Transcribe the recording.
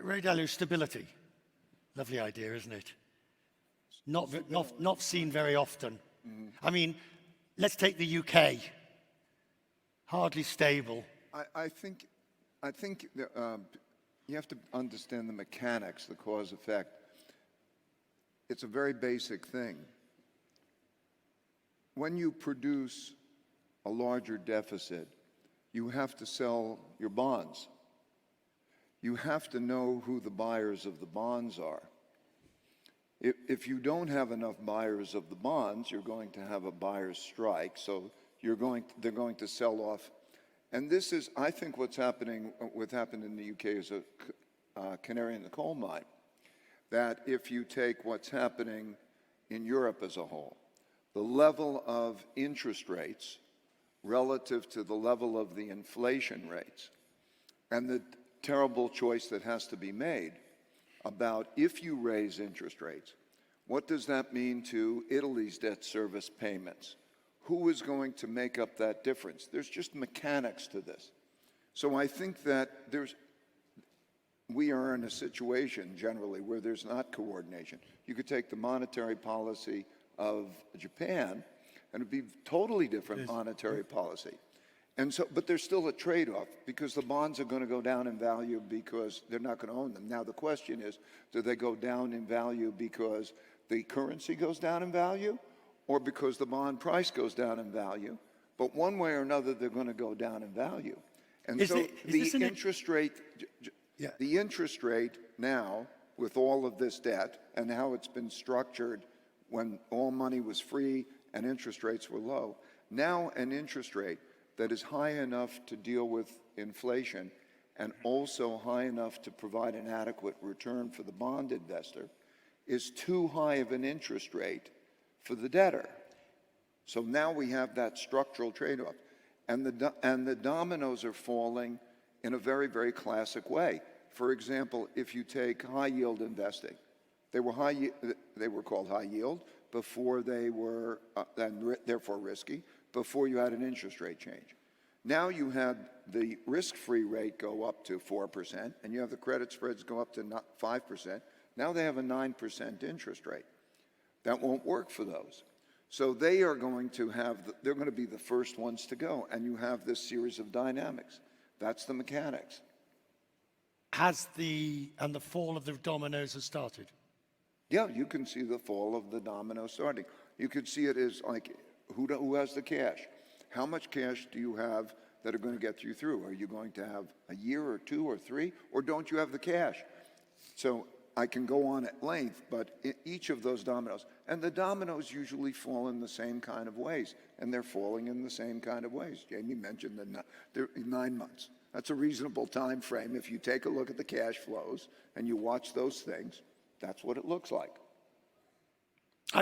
Ray Dalio, stability. Lovely idea, isn't it? Not seen very often. I mean, let's take the UK. Hardly stable. I think you have to understand the mechanics, the cause effect. It's a very basic thing. When you produce a larger deficit, you have to sell your bonds. You have to know who the buyers of the bonds are. If you don't have enough buyers of the bonds, you're going to have a buyer's strike. So they're going to sell off. And this is, I think, what happened in the UK is a canary in the coal mine. That if you take what's happening in Europe as a whole, the level of interest rates relative to the level of the inflation rates, and the terrible choice that has to be made about if you raise interest rates, what does that mean to Italy's debt service payments? Who is going to make up that difference? There's just mechanics to this. So I think that we are in a situation generally where there's not coordination. You could take the monetary policy of Japan and it'd be totally different monetary policy. And so, but there's still a trade-off because the bonds are going to go down in value because they're not going to own them. Now the question is, do they go down in value because the currency goes down in value or because the bond price goes down in value? But one way or another, they're going to go down in value. And so the interest rate, the interest rate now with all of this debt and how it's been structured when all money was free and interest rates were low, now an interest rate that is high enough to deal with inflation and also high enough to provide an adequate return for the bond investor is too high of an interest rate for the debtor. So now we have that structural trade-off. And the dominoes are falling in a very, very classic way. For example, if you take high-yield investing, they were called high yield before they were, and therefore risky, before you had an interest rate change. Now you had the risk-free rate go up to 4%, and you have the credit spreads go up to 5%. Now they have a 9% interest rate. That won't work for those. So they are going to they're going to be the first ones to go, and you have this series of dynamics. That's the mechanics. And the fall of the dominoes has started? Yeah, you can see the fall of the domino starting. You could see it as like, who has the cash? How much cash do you have that are going to get you through? Are you going to have a year or two or three, or don't you have the cash? So I can go on at length, but each of those dominoes, and the dominoes usually fall in the same kind of ways, and they're falling in the same kind of ways. Jamie mentioned they're 9 months. That's a reasonable time frame. If you take a look at the cash flows and you watch those things, that's what it looks like.